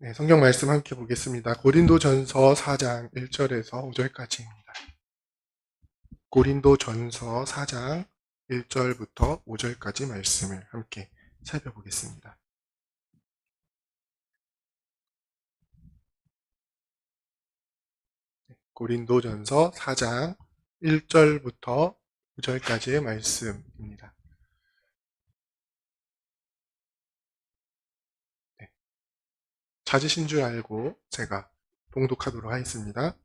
네, 성경 말씀 함께 보겠습니다. 고린도전서 4장 1절에서 5절까지입니다. 고린도전서 4장 1절부터 5절까지 말씀을 함께 살펴보겠습니다. 고린도전서 4장 1절부터 5절까지의 말씀입니다. 네, 찾으신 줄 알고 제가 봉독하도록 하겠습니다.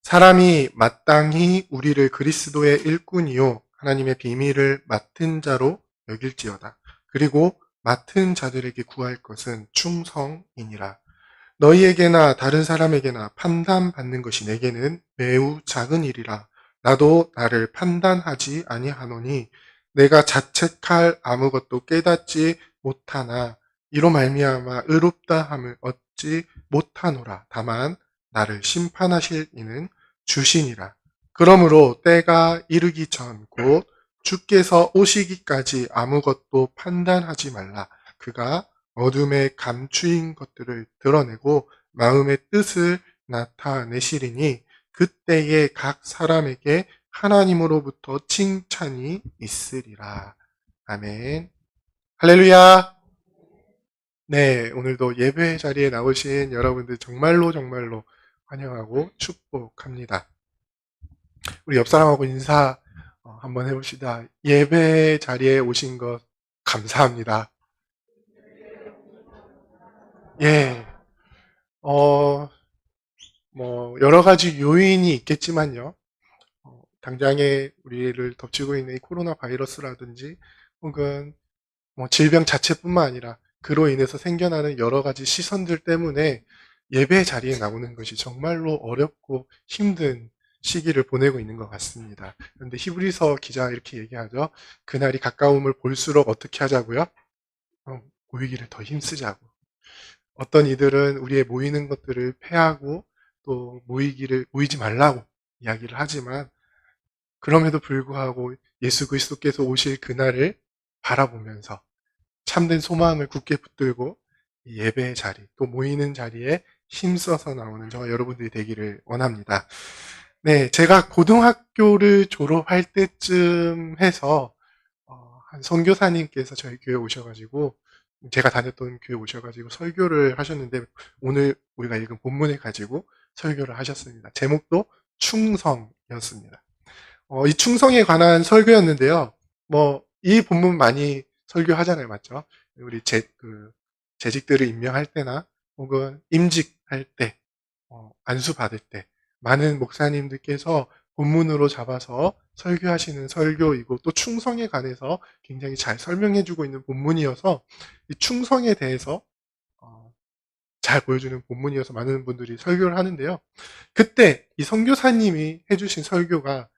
사람이 마땅히 우리를 그리스도의 일꾼이요 하나님의 비밀을 맡은 자로 여길지어다. 그리고 맡은 자들에게 구할 것은 충성이니라. 너희에게나 다른 사람에게나 판단받는 것이 내게는 매우 작은 일이라. 나도 나를 판단하지 아니하노니 내가 자책할 아무것도 깨닫지 못하나 이로 말미암아 의롭다 함을 얻지 못하노라. 다만 나를 심판하실 이는 주시니라. 그러므로 때가 이르기 전 곧 주께서 오시기까지 아무것도 판단하지 말라. 그가 어둠에 감추인 것들을 드러내고 마음의 뜻을 나타내시리니 그때에 각 사람에게 하나님으로부터 칭찬이 있으리라. 아멘. 할렐루야. 네, 오늘도 예배 자리에 나오신 여러분들 정말로 환영하고 축복합니다. 우리 옆 사람하고 인사 한번 해봅시다. 예배 자리에 오신 것 감사합니다. 예, 여러 가지 요인이 있겠지만요. 당장에 우리를 덮치고 있는 이 코로나 바이러스라든지 혹은 질병 자체뿐만 아니라 그로 인해서 생겨나는 여러 가지 시선들 때문에 예배 자리에 나오는 것이 정말로 어렵고 힘든 시기를 보내고 있는 것 같습니다. 그런데 히브리서 기자가 이렇게 얘기하죠. 그날이 가까움을 볼수록 어떻게 하자고요? 모이기를 더 힘쓰자고. 어떤 이들은 우리의 모이는 것들을 패하고 또 모이지 말라고 이야기를 하지만 그럼에도 불구하고 예수 그리스도께서 오실 그날을 바라보면서 참된 소망을 굳게 붙들고 예배의 자리, 또 모이는 자리에 힘써서 나오는 저와 여러분들이 되기를 원합니다. 네, 제가 고등학교를 졸업할 때쯤 해서 한 선교사님께서 저희 교회 오셔가지고 제가 다녔던 교회 오셔가지고 설교를 하셨는데 오늘 우리가 읽은 본문을 가지고 설교를 하셨습니다. 제목도 충성이었습니다. 이 충성에 관한 설교였는데요. 이 본문 많이 설교하잖아요. 맞죠? 우리 재직들을 임명할 때나 혹은 임직할 때, 안수 받을 때, 많은 목사님들께서 본문으로 잡아서 설교하시는 설교이고 또 충성에 관해서 굉장히 잘 설명해주고 있는 본문이어서 이 충성에 대해서 잘 보여주는 본문이어서 많은 분들이 설교를 하는데요. 그때 이 선교사님이 해주신 설교가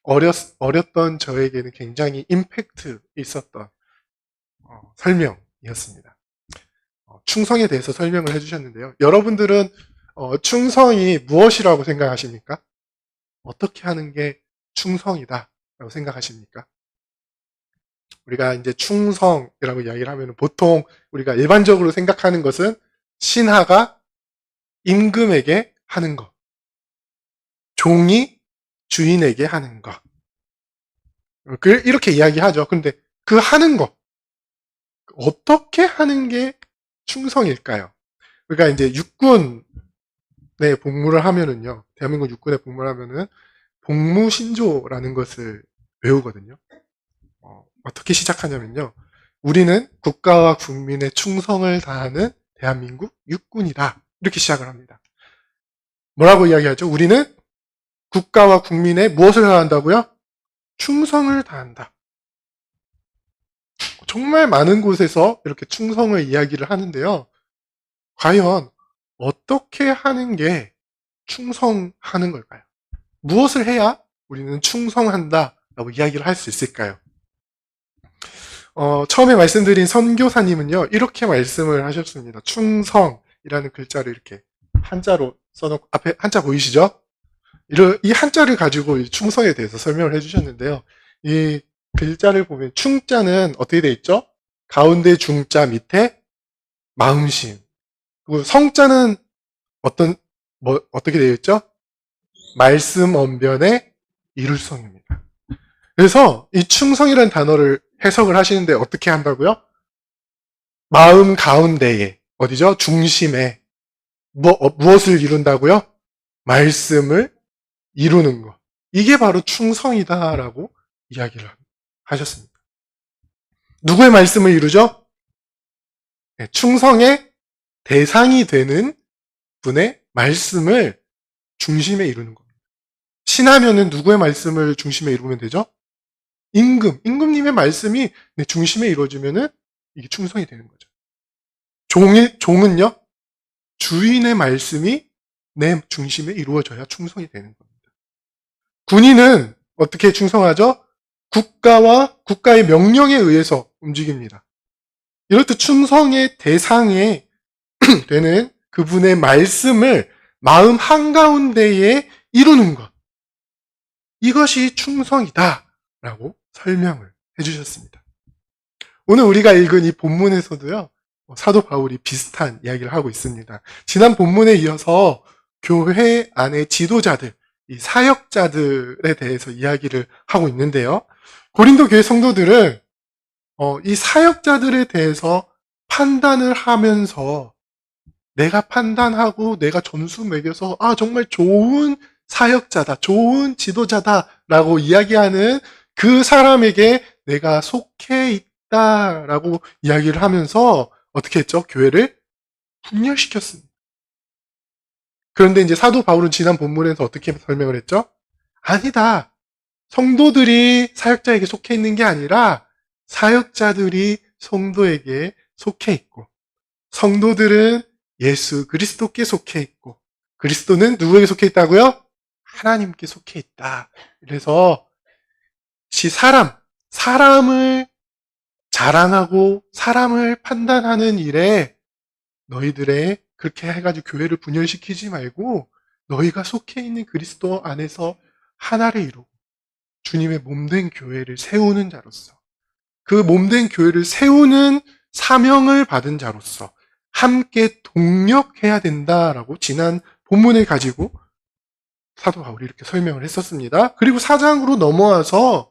어렸던 저에게는 굉장히 임팩트 있었던 설명이었습니다. 충성에 대해서 설명을 해주셨는데요. 여러분들은 충성이 무엇이라고 생각하십니까? 어떻게 하는 게 충성이다 라고 생각하십니까? 우리가 이제 충성이라고 이야기를 하면 보통 우리가 일반적으로 생각하는 것은 신하가 임금에게 하는 것, 종이 주인에게 하는 것. 이렇게 이야기하죠. 근데 그 하는 것, 어떻게 하는 게 충성일까요? 그러니까 이제 육군에 복무를 하면은요, 대한민국 육군에 복무를 하면은 복무신조라는 것을 외우거든요. 어떻게 시작하냐면요. 우리는 국가와 국민의 충성을 다하는 대한민국 육군이다. 이렇게 시작을 합니다. 뭐라고 이야기하죠? 우리는 국가와 국민의 무엇을 다한다고요? 충성을 다한다. 정말 많은 곳에서 이렇게 충성을 이야기를 하는데요. 과연 어떻게 하는 게 충성하는 걸까요? 무엇을 해야 우리는 충성한다 라고 이야기를 할 수 있을까요? 처음에 말씀드린 선교사님은요, 이렇게 말씀을 하셨습니다. 충성이라는 글자를 이렇게 한자로 써놓고, 앞에 한자 보이시죠? 이 한자를 가지고 이 충성에 대해서 설명을 해주셨는데요. 이 글자를 보면 충자는 어떻게 돼 있죠? 가운데 중자 밑에 마음심. 그리고 성자는 어떻게 되어 있죠? 말씀 언변의 이룰성입니다. 그래서 이 충성이라는 단어를 해석을 하시는데 어떻게 한다고요? 마음 가운데에, 어디죠? 중심에, 무엇을 이룬다고요? 말씀을 이루는 것. 이게 바로 충성이다라고 이야기를 하셨습니다. 누구의 말씀을 이루죠? 네, 충성의 대상이 되는 분의 말씀을 중심에 이루는 겁니다. 신하면은 누구의 말씀을 중심에 이루면 되죠? 임금님의 말씀이 내 중심에 이루어지면은 이게 충성이 되는 거죠. 종은요? 주인의 말씀이 내 중심에 이루어져야 충성이 되는 겁니다. 군인은 어떻게 충성하죠? 국가와 국가의 명령에 의해서 움직입니다. 이렇듯 충성의 대상에 되는 그분의 말씀을 마음 한가운데에 이루는 것. 이것이 충성이다 라고 설명을 해주셨습니다. 오늘 우리가 읽은 이 본문에서도요, 사도 바울이 비슷한 이야기를 하고 있습니다. 지난 본문에 이어서 교회 안의 지도자들, 이 사역자들에 대해서 이야기를 하고 있는데요. 고린도 교회 성도들은 이 사역자들에 대해서 판단을 하면서 내가 판단하고 내가 점수 매겨서 정말 좋은 사역자다, 좋은 지도자다라고 이야기하는 그 사람에게 내가 속해 있다라고 이야기를 하면서 어떻게 했죠? 교회를 분열시켰습니다. 그런데 이제 사도 바울은 지난 본문에서 어떻게 설명을 했죠? 아니다. 성도들이 사역자에게 속해 있는 게 아니라 사역자들이 성도에게 속해 있고, 성도들은 예수 그리스도께 속해 있고, 그리스도는 누구에게 속해 있다고요? 하나님께 속해 있다. 그래서 사람을 자랑하고 사람을 판단하는 일에 너희들의 그렇게 해가지고 교회를 분열시키지 말고 너희가 속해 있는 그리스도 안에서 하나를 이루고 주님의 몸된 교회를 세우는 자로서, 그 몸된 교회를 세우는 사명을 받은 자로서 함께 동력해야 된다라고 지난 본문을 가지고 사도 바울이 이렇게 설명을 했었습니다. 그리고 4장으로 넘어와서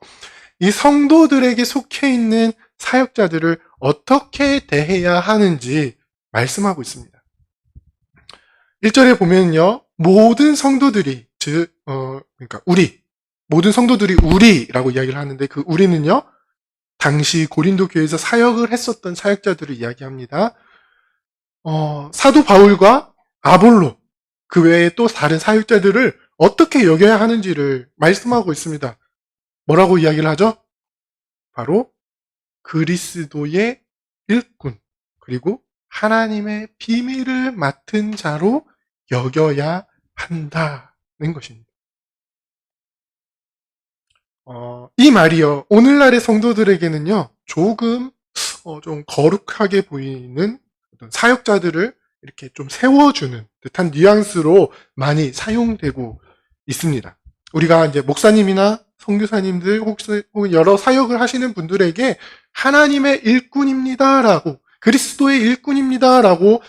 이 성도들에게 속해 있는 사역자들을 어떻게 대해야 하는지 말씀하고 있습니다. 1절에 보면요, 모든 성도들이, 그러니까 모든 성도들이 우리라고 이야기를 하는데 그 우리는요, 당시 고린도 교회에서 사역을 했었던 사역자들을 이야기합니다. 사도 바울과 아볼로, 그 외에 또 다른 사역자들을 어떻게 여겨야 하는지를 말씀하고 있습니다. 뭐라고 이야기를 하죠? 바로 그리스도의 일꾼, 그리고 하나님의 비밀을 맡은 자로 여겨야 한다는 것입니다. 이 말이요, 오늘날의 성도들에게는요, 조금 좀 거룩하게 보이는 어떤 사역자들을 이렇게 좀 세워주는 듯한 뉘앙스로 많이 사용되고 있습니다. 우리가 이제 목사님이나 선교사님들 혹은 여러 사역을 하시는 분들에게 하나님의 일꾼입니다라고, 그리스도의 일꾼입니다라고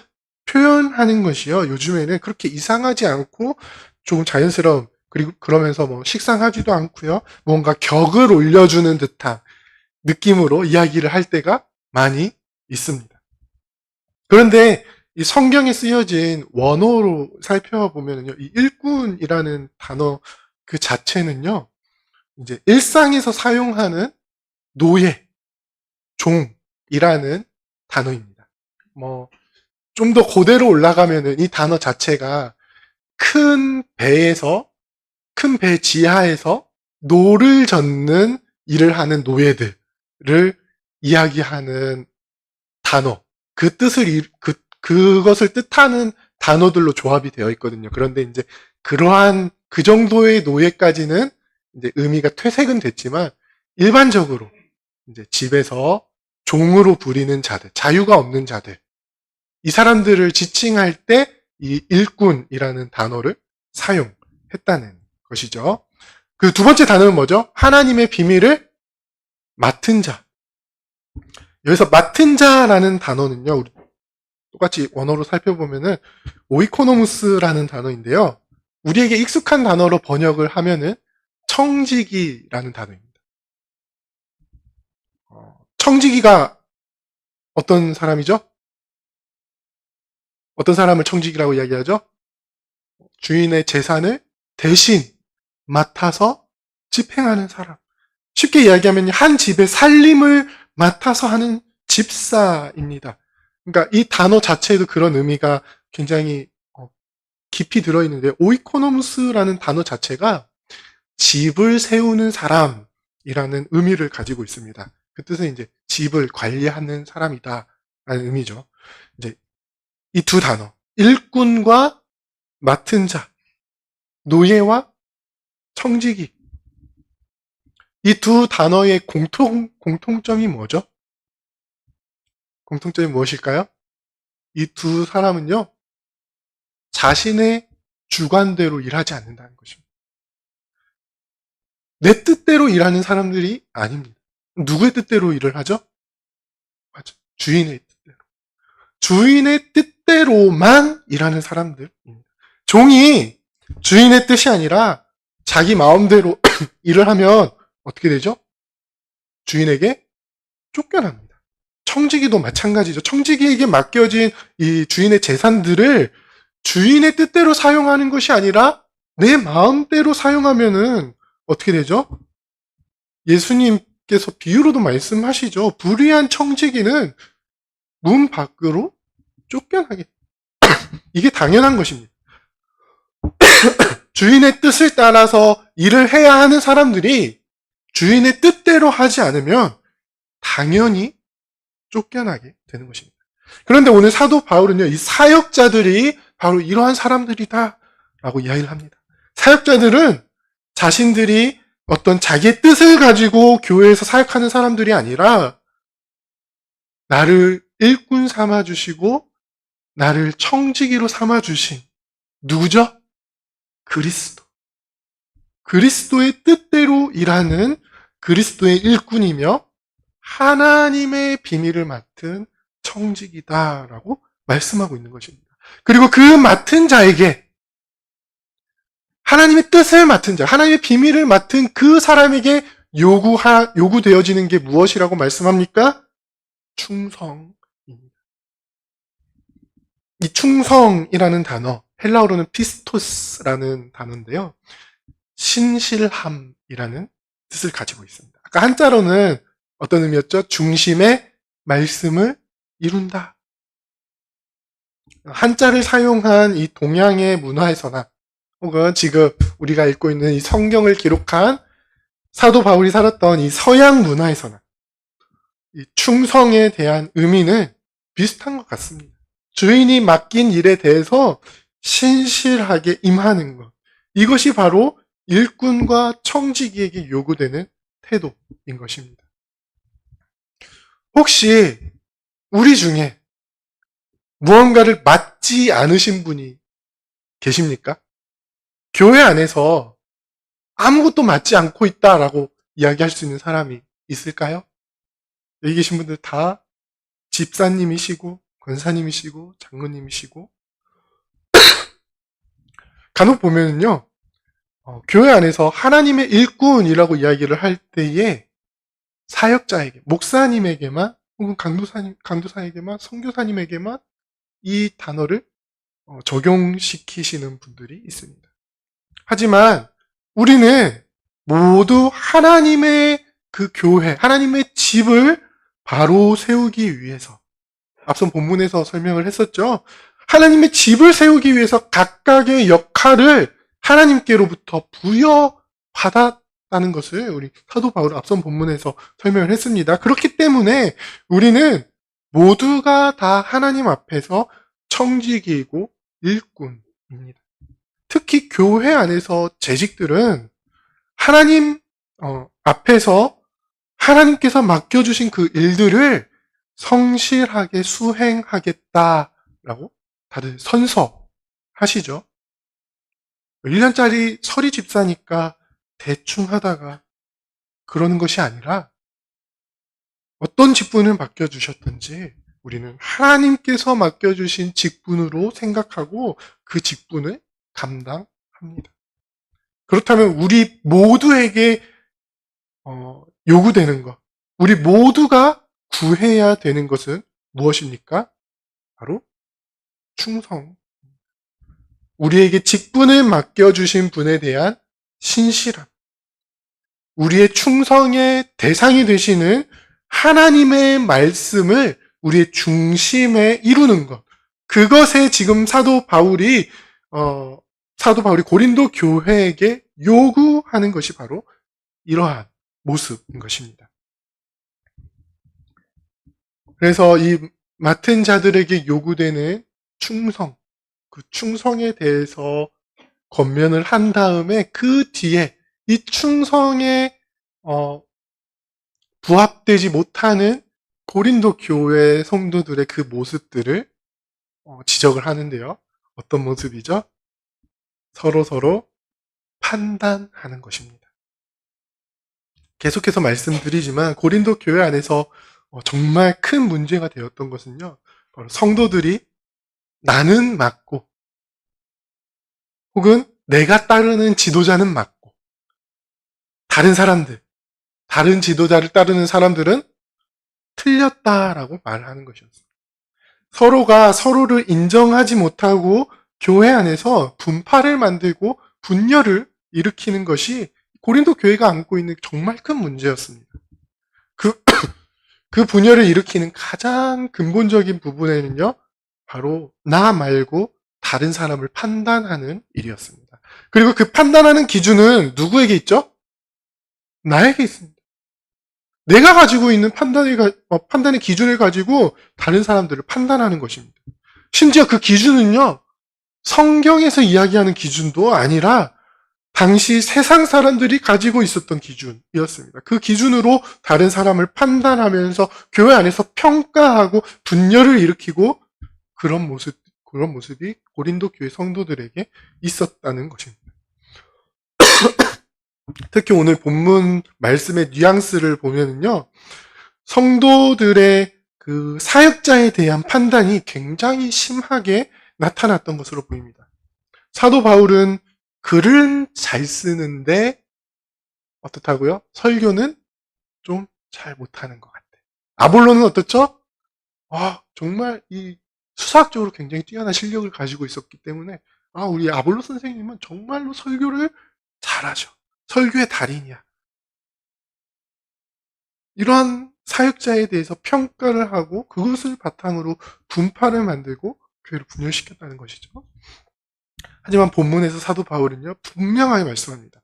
표현하는 것이요, 요즘에는 그렇게 이상하지 않고 조금 자연스러운, 그리고 그러면서 뭐 식상하지도 않고요, 뭔가 격을 올려주는 듯한 느낌으로 이야기를 할 때가 많이 있습니다. 그런데 이 성경에 쓰여진 원어로 살펴보면요, 이 일꾼이라는 단어 그 자체는요, 이제 일상에서 사용하는 노예, 종이라는 단어입니다. 좀 더 고대로 올라가면은 이 단어 자체가 큰 배 지하에서 노를 젓는 일을 하는 노예들을 이야기하는 단어, 그것을 뜻하는 단어들로 조합이 되어 있거든요. 그런데 이제 그러한 그 정도의 노예까지는 이제 의미가 퇴색은 됐지만, 일반적으로 이제 집에서 종으로 부리는 자들, 자유가 없는 자들, 이 사람들을 지칭할 때 이 일꾼이라는 단어를 사용했다는 것이죠. 그 두 번째 단어는 뭐죠? 하나님의 비밀을 맡은 자. 여기서 맡은 자라는 단어는요, 똑같이 원어로 살펴보면은 오이코노무스라는 단어인데요. 우리에게 익숙한 단어로 번역을 하면은 청지기라는 단어입니다. 청지기가 어떤 사람이죠? 어떤 사람을 청지기라고 이야기하죠? 주인의 재산을 대신 맡아서 집행하는 사람. 쉽게 이야기하면 한 집의 살림을 맡아서 하는 집사입니다. 그러니까 이 단어 자체에도 그런 의미가 굉장히 깊이 들어있는데, 오이코노무스라는 단어 자체가 집을 세우는 사람이라는 의미를 가지고 있습니다. 그 뜻은 이제 집을 관리하는 사람이다 라는 의미죠. 이제 이 두 단어, 일꾼과 맡은 자, 노예와 청지기. 이 두 단어의 공통점이 뭐죠? 공통점이 무엇일까요? 이 두 사람은요, 자신의 주관대로 일하지 않는다는 것입니다. 내 뜻대로 일하는 사람들이 아닙니다. 누구의 뜻대로 일을 하죠? 맞아. 주인의 뜻대로. 주인의 뜻대로만 일하는 사람들입니다. 종이 주인의 뜻이 아니라 자기 마음대로 일을 하면 어떻게 되죠? 주인에게 쫓겨납니다. 청지기도 마찬가지죠. 청지기에게 맡겨진 이 주인의 재산들을 주인의 뜻대로 사용하는 것이 아니라 내 마음대로 사용하면은 어떻게 되죠? 예수님께서 비유로도 말씀하시죠. 불의한 청지기는 문 밖으로 쫓겨나게. 이게 당연한 것입니다. 주인의 뜻을 따라서 일을 해야 하는 사람들이 주인의 뜻대로 하지 않으면 당연히 쫓겨나게 되는 것입니다. 그런데 오늘 사도 바울은요, 이 사역자들이 바로 이러한 사람들이다 라고 이야기를 합니다. 사역자들은 자신들이 어떤 자기의 뜻을 가지고 교회에서 사역하는 사람들이 아니라 나를 일꾼 삼아주시고 나를 청지기로 삼아주신 누구죠? 그리스도. 그리스도의 뜻대로 일하는 그리스도의 일꾼이며 하나님의 비밀을 맡은 청지기다라고 말씀하고 있는 것입니다. 그리고 그 맡은 자에게, 하나님의 뜻을 맡은 자, 하나님의 비밀을 맡은 그 사람에게 요구되어지는 게 무엇이라고 말씀합니까? 충성입니다. 이 충성이라는 단어, 헬라어로는 피스토스라는 단어인데요. 신실함이라는 뜻을 가지고 있습니다. 아까 한자로는 어떤 의미였죠? 중심의 말씀을 이룬다. 한자를 사용한 이 동양의 문화에서나 혹은 지금 우리가 읽고 있는 이 성경을 기록한 사도 바울이 살았던 이 서양 문화에서나 이 충성에 대한 의미는 비슷한 것 같습니다. 주인이 맡긴 일에 대해서 신실하게 임하는 것. 이것이 바로 일꾼과 청지기에게 요구되는 태도인 것입니다. 혹시 우리 중에 무언가를 맡지 않으신 분이 계십니까? 교회 안에서 아무것도 맡지 않고 있다라고 이야기할 수 있는 사람이 있을까요? 여기 계신 분들 다 집사님이시고 권사님이시고 장로님이시고 간혹 보면은요, 교회 안에서 하나님의 일꾼이라고 이야기를 할 때에 사역자에게, 목사님에게만 혹은 강도사에게만, 선교사님에게만 이 단어를 적용시키시는 분들이 있습니다. 하지만 우리는 모두 하나님의 그 교회, 하나님의 집을 바로 세우기 위해서, 앞선 본문에서 설명을 했었죠. 하나님의 집을 세우기 위해서 각각의 역할을 하나님께로부터 부여받았다는 것을 우리 사도 바울 앞선 본문에서 설명을 했습니다. 그렇기 때문에 우리는 모두가 다 하나님 앞에서 청지기이고 일꾼입니다. 특히 교회 안에서 재직들은 하나님 앞에서 하나님께서 맡겨주신 그 일들을 성실하게 수행하겠다라고 다들 선서하시죠. 1년짜리 서리 집사니까 대충 하다가 그러는 것이 아니라 어떤 직분을 맡겨주셨든지 우리는 하나님께서 맡겨주신 직분으로 생각하고 그 직분을 감당합니다. 그렇다면 우리 모두에게 요구되는 것, 우리 모두가 구해야 되는 것은 무엇입니까? 바로 충성. 우리에게 직분을 맡겨주신 분에 대한 신실함. 우리의 충성의 대상이 되시는 하나님의 말씀을 우리의 중심에 이루는 것. 그것에 지금 사도 바울이 고린도 교회에게 요구하는 것이 바로 이러한 모습인 것입니다. 그래서 이 맡은 자들에게 요구되는 충성, 그 충성에 대해서 권면을 한 다음에 그 뒤에 이 충성에 부합되지 못하는 고린도 교회 성도들의 그 모습들을 지적을 하는데요. 어떤 모습이죠? 서로 판단하는 것입니다. 계속해서 말씀드리지만 고린도 교회 안에서 정말 큰 문제가 되었던 것은요. 바로 성도들이 나는 맞고 혹은 내가 따르는 지도자는 맞고 다른 지도자를 따르는 사람들은 틀렸다라고 말하는 것이었습니다. 서로가 서로를 인정하지 못하고 교회 안에서 분파를 만들고 분열을 일으키는 것이 고린도 교회가 안고 있는 정말 큰 문제였습니다. 그 분열을 일으키는 가장 근본적인 부분에는요, 바로 나 말고 다른 사람을 판단하는 일이었습니다. 그리고 그 판단하는 기준은 누구에게 있죠? 나에게 있습니다. 내가 가지고 있는 판단의 기준을 가지고 다른 사람들을 판단하는 것입니다. 심지어 그 기준은요, 성경에서 이야기하는 기준도 아니라 당시 세상 사람들이 가지고 있었던 기준이었습니다. 그 기준으로 다른 사람을 판단하면서 교회 안에서 평가하고 분열을 일으키고 그런 모습이 고린도 교회 성도들에게 있었다는 것입니다. 특히 오늘 본문 말씀의 뉘앙스를 보면은요, 성도들의 그 사역자에 대한 판단이 굉장히 심하게 나타났던 것으로 보입니다. 사도 바울은 글은 잘 쓰는데 어떻다고요? 설교는 좀 잘 못하는 것 같아. 아볼로는 어떻죠? 정말 이 수사학적으로 굉장히 뛰어난 실력을 가지고 있었기 때문에 우리 아볼로 선생님은 정말로 설교를 잘하죠. 설교의 달인이야. 이러한 사역자에 대해서 평가를 하고 그것을 바탕으로 분파를 만들고 교회를 분열시켰다는 것이죠. 하지만 본문에서 사도 바울은요, 분명하게 말씀합니다.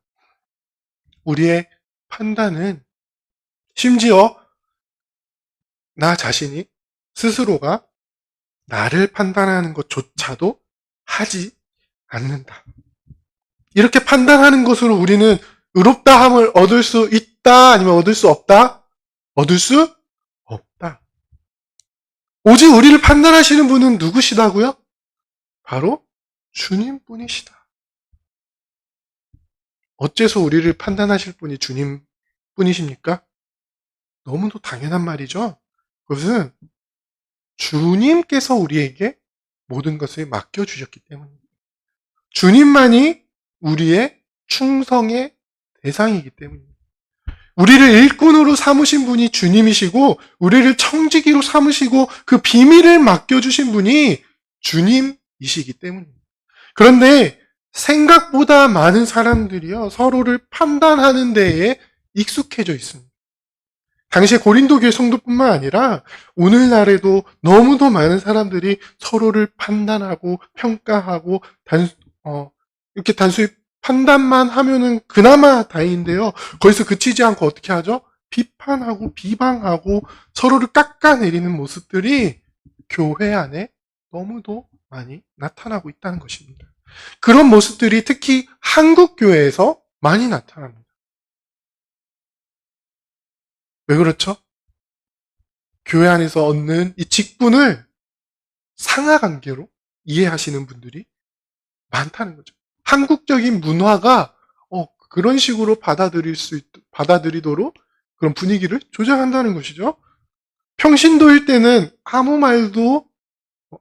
우리의 판단은 심지어 나 자신이 스스로가 나를 판단하는 것조차도 하지 않는다. 이렇게 판단하는 것으로 우리는 의롭다함을 얻을 수 있다, 아니면 얻을 수 없다? 얻을 수 없다. 오직 우리를 판단하시는 분은 누구시다고요? 바로 주님뿐이시다. 어째서 우리를 판단하실 분이 주님뿐이십니까? 너무도 당연한 말이죠. 그것은 주님께서 우리에게 모든 것을 맡겨주셨기 때문입니다. 주님만이 우리의 충성의 대상이기 때문입니다. 우리를 일꾼으로 삼으신 분이 주님이시고 우리를 청지기로 삼으시고 그 비밀을 맡겨주신 분이 주님이시기 때문입니다. 그런데 생각보다 많은 사람들이요, 서로를 판단하는 데에 익숙해져 있습니다. 당시에 고린도 교회 성도뿐만 아니라 오늘날에도 너무도 많은 사람들이 서로를 판단하고 평가하고 이렇게 단순히 판단만 하면은 그나마 다행인데요. 거기서 그치지 않고 어떻게 하죠? 비판하고 비방하고 서로를 깎아내리는 모습들이 교회 안에 너무도 많이 나타나고 있다는 것입니다. 그런 모습들이 특히 한국 교회에서 많이 나타납니다. 왜 그렇죠? 교회 안에서 얻는 이 직분을 상하관계로 이해하시는 분들이 많다는 거죠. 한국적인 문화가 그런 식으로 받아들이도록 그런 분위기를 조장한다는 것이죠. 평신도일 때는 아무 말도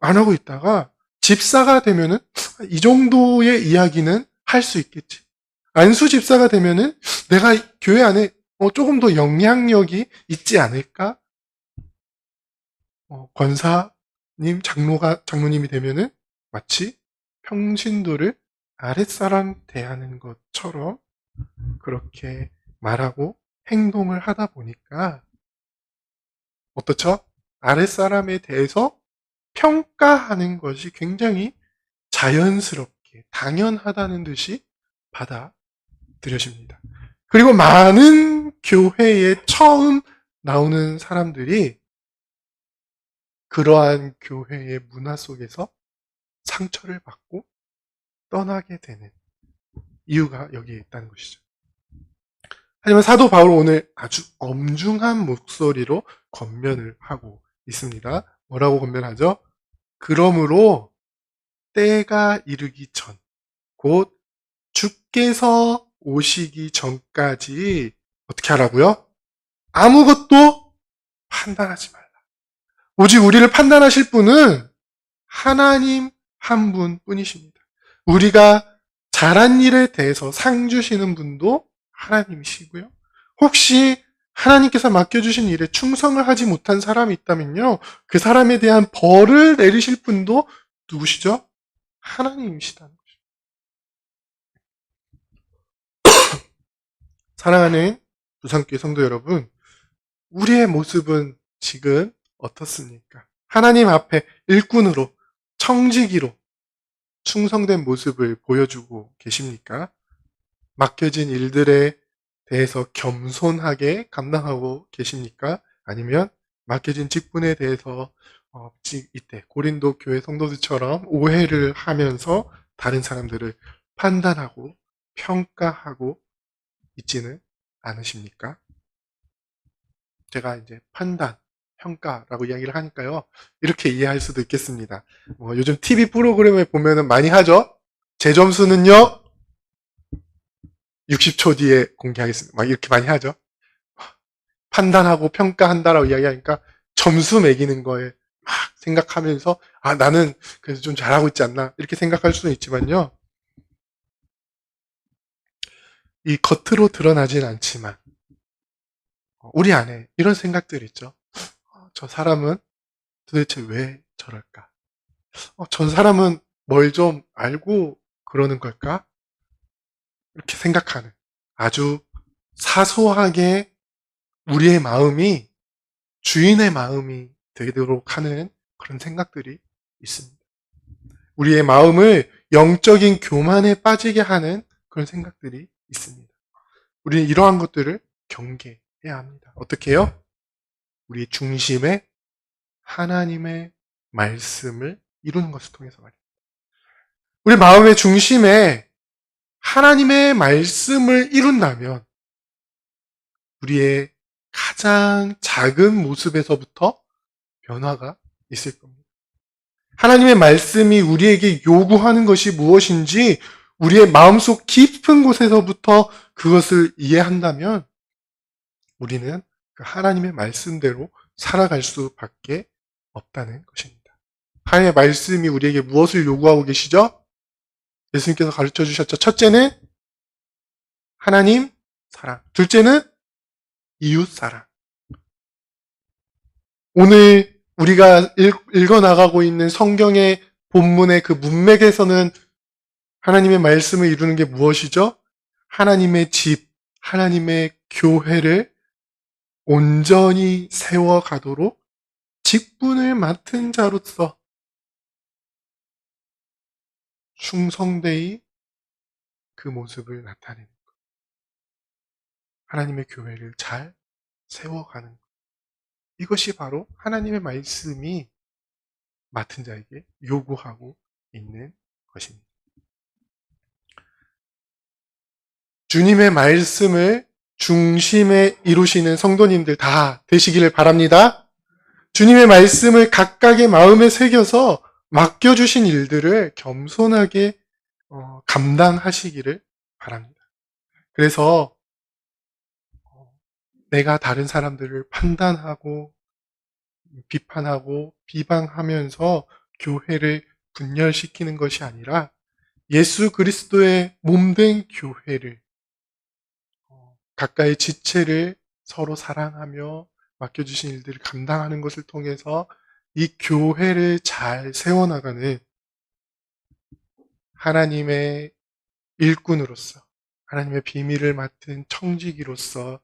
안 하고 있다가 집사가 되면은 이 정도의 이야기는 할 수 있겠지. 안수 집사가 되면은 내가 교회 안에 조금 더 영향력이 있지 않을까? 권사님, 장로님이 되면은 마치 평신도를 아랫사람 대하는 것처럼 그렇게 말하고 행동을 하다 보니까 어떻죠? 아랫사람에 대해서 평가하는 것이 굉장히 자연스럽게 당연하다는 듯이 받아들여집니다. 그리고 많은 교회에 처음 나오는 사람들이 그러한 교회의 문화 속에서 상처를 받고 떠나게 되는 이유가 여기에 있다는 것이죠. 하지만 사도 바울 오늘 아주 엄중한 목소리로 권면을 하고 있습니다. 뭐라고 권면하죠? 그러므로 때가 이르기 전, 곧 주께서 오시기 전까지 어떻게 하라고요? 아무것도 판단하지 말라. 오직 우리를 판단하실 분은 하나님 한 분뿐이십니다. 우리가 잘한 일에 대해서 상 주시는 분도 하나님이시고요. 혹시 하나님께서 맡겨주신 일에 충성을 하지 못한 사람이 있다면요. 그 사람에 대한 벌을 내리실 분도 누구시죠? 하나님이시다는 거죠. 사랑하는 부산교회 성도 여러분, 우리의 모습은 지금 어떻습니까? 하나님 앞에 일꾼으로, 청지기로 충성된 모습을 보여주고 계십니까? 맡겨진 일들에 대해서 겸손하게 감당하고 계십니까? 아니면 맡겨진 직분에 대해서 이때 고린도 교회 성도들처럼 오해를 하면서 다른 사람들을 판단하고 평가하고 있지는 않으십니까? 제가 이제 판단, 평가라고 이야기를 하니까요. 이렇게 이해할 수도 있겠습니다. 요즘 TV 프로그램에 보면은 많이 하죠? 제 점수는요, 60초 뒤에 공개하겠습니다. 막 이렇게 많이 하죠? 판단하고 평가한다라고 이야기하니까 점수 매기는 거에 막 생각하면서, 나는 그래서 좀 잘하고 있지 않나, 이렇게 생각할 수는 있지만요. 이 겉으로 드러나진 않지만, 우리 안에 이런 생각들이 있죠. 저 사람은 도대체 왜 저럴까? 저 사람은 뭘 좀 알고 그러는 걸까? 이렇게 생각하는 아주 사소하게 우리의 마음이 주인의 마음이 되도록 하는 그런 생각들이 있습니다. 우리의 마음을 영적인 교만에 빠지게 하는 그런 생각들이 있습니다. 우리는 이러한 것들을 경계해야 합니다. 어떻게 해요? 우리 중심에 하나님의 말씀을 이루는 것을 통해서 말입니다. 우리 마음의 중심에 하나님의 말씀을 이룬다면 우리의 가장 작은 모습에서부터 변화가 있을 겁니다. 하나님의 말씀이 우리에게 요구하는 것이 무엇인지 우리의 마음속 깊은 곳에서부터 그것을 이해한다면 우리는 그 하나님의 말씀대로 살아갈 수밖에 없다는 것입니다. 하나님의 말씀이 우리에게 무엇을 요구하고 계시죠? 예수님께서 가르쳐 주셨죠. 첫째는 하나님 사랑. 둘째는 이웃 사랑. 오늘 우리가 읽어나가고 있는 성경의 본문의 그 문맥에서는 하나님의 말씀을 이루는 게 무엇이죠? 하나님의 집, 하나님의 교회를 온전히 세워가도록 직분을 맡은 자로서 충성되이 그 모습을 나타내는 것. 하나님의 교회를 잘 세워가는 것. 이것이 바로 하나님의 말씀이 맡은 자에게 요구하고 있는 것입니다. 주님의 말씀을 중심에 이루시는 성도님들 다 되시기를 바랍니다. 주님의 말씀을 각각의 마음에 새겨서 맡겨주신 일들을 겸손하게 감당하시기를 바랍니다. 그래서 내가 다른 사람들을 판단하고 비판하고 비방하면서 교회를 분열시키는 것이 아니라 예수 그리스도의 몸된 교회를 각각의 지체를 서로 사랑하며 맡겨주신 일들을 감당하는 것을 통해서 이 교회를 잘 세워나가는 하나님의 일꾼으로서 하나님의 비밀을 맡은 청지기로서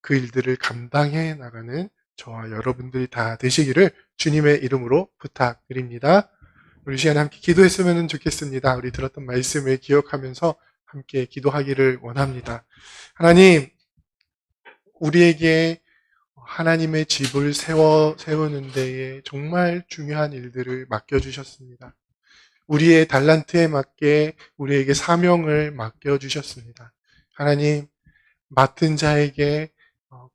그 일들을 감당해 나가는 저와 여러분들이 다 되시기를 주님의 이름으로 부탁드립니다. 우리 시간에 함께 기도했으면 좋겠습니다. 우리 들었던 말씀을 기억하면서 함께 기도하기를 원합니다. 하나님, 우리에게 하나님의 집을 세우는 데에 정말 중요한 일들을 맡겨주셨습니다. 우리의 달란트에 맞게 우리에게 사명을 맡겨주셨습니다. 하나님, 맡은 자에게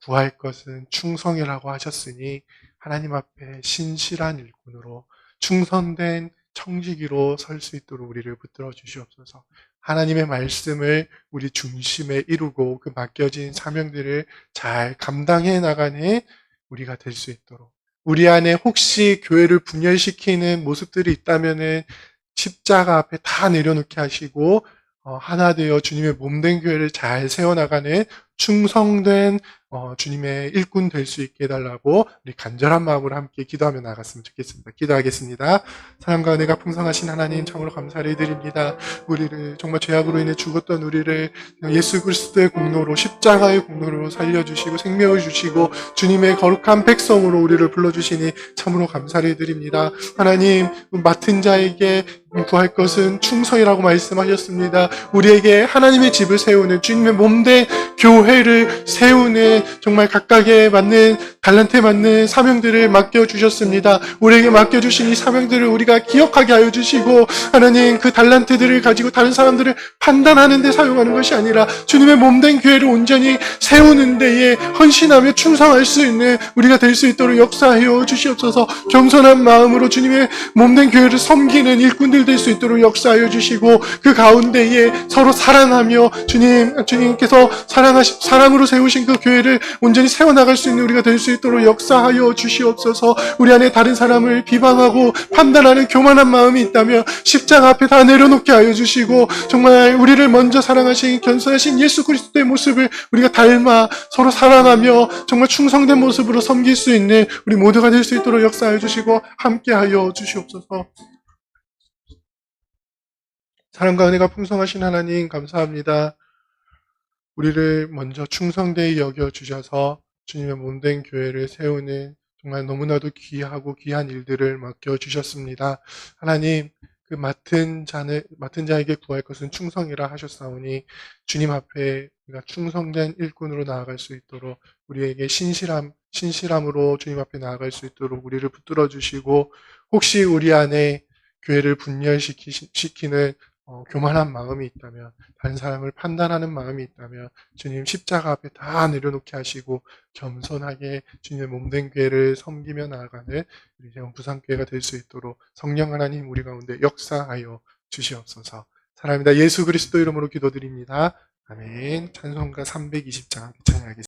구할 것은 충성이라고 하셨으니 하나님 앞에 신실한 일꾼으로 충성된 청지기로 설 수 있도록 우리를 붙들어 주시옵소서. 하나님의 말씀을 우리 중심에 이루고 그 맡겨진 사명들을 잘 감당해 나가는 우리가 될 수 있도록, 우리 안에 혹시 교회를 분열시키는 모습들이 있다면은 십자가 앞에 다 내려놓게 하시고 하나 되어 주님의 몸된 교회를 잘 세워나가는 충성된 주님의 일꾼 될 수 있게 해달라고 우리 간절한 마음으로 함께 기도하며 나갔으면 좋겠습니다. 기도하겠습니다. 사랑과 은혜가 풍성하신 하나님, 참으로 감사를 드립니다. 우리를 정말 죄악으로 인해 죽었던 우리를 예수 그리스도의 공로로, 십자가의 공로로 살려주시고 생명을 주시고 주님의 거룩한 백성으로 우리를 불러주시니 참으로 감사를 드립니다. 하나님, 맡은 자에게 구할 것은 충성이라고 말씀하셨습니다. 우리에게 하나님의 집을 세우는, 주님의 몸된 교회를 세우는 정말 각각에 맞는, 달란트에 맞는 사명들을 맡겨주셨습니다. 우리에게 맡겨주신 이 사명들을 우리가 기억하게 하여 주시고, 하나님, 그 달란트들을 가지고 다른 사람들을 판단하는 데 사용하는 것이 아니라 주님의 몸된 교회를 온전히 세우는 데에 헌신하며 충성할 수 있는 우리가 될 수 있도록 역사하여 주시옵소서. 겸손한 마음으로 주님의 몸된 교회를 섬기는 일꾼들 될 수 있도록 역사하여 주시고, 그 가운데에 서로 사랑하며 주님께서 사랑으로 세우신 그 교회를 온전히 세워나갈 수 있는 우리가 될 수 있도록 역사하여 주시옵소서. 우리 안에 다른 사람을 비방하고 판단하는 교만한 마음이 있다면 십자가 앞에 다 내려놓게 하여 주시고, 정말 우리를 먼저 사랑하신 견선하신 예수 그리스도의 모습을 우리가 닮아 서로 사랑하며 정말 충성된 모습으로 섬길 수 있는 우리 모두가 될 수 있도록 역사하여 주시고 함께하여 주시옵소서. 사랑과 은혜가 풍성하신 하나님, 감사합니다. 우리를 먼저 충성되이 여겨주셔서 주님의 몸된 교회를 세우는 정말 너무나도 귀하고 귀한 일들을 맡겨주셨습니다. 하나님, 그 맡은 자에게 구할 것은 충성이라 하셨사오니 주님 앞에 우리가 충성된 일꾼으로 나아갈 수 있도록, 우리에게 신실함으로 주님 앞에 나아갈 수 있도록 우리를 붙들어 주시고, 혹시 우리 안에 교회를 분열시키는 교만한 마음이 있다면, 다른 사람을 판단하는 마음이 있다면 주님 십자가 앞에 다 내려놓게 하시고 겸손하게 주님의 몸된 교회를 섬기며 나아가는 우리 부산교회가 될 수 있도록 성령 하나님 우리 가운데 역사하여 주시옵소서. 사랑합니다. 예수 그리스도 이름으로 기도드립니다. 아멘. 찬송가 320장 찬양하겠습니다.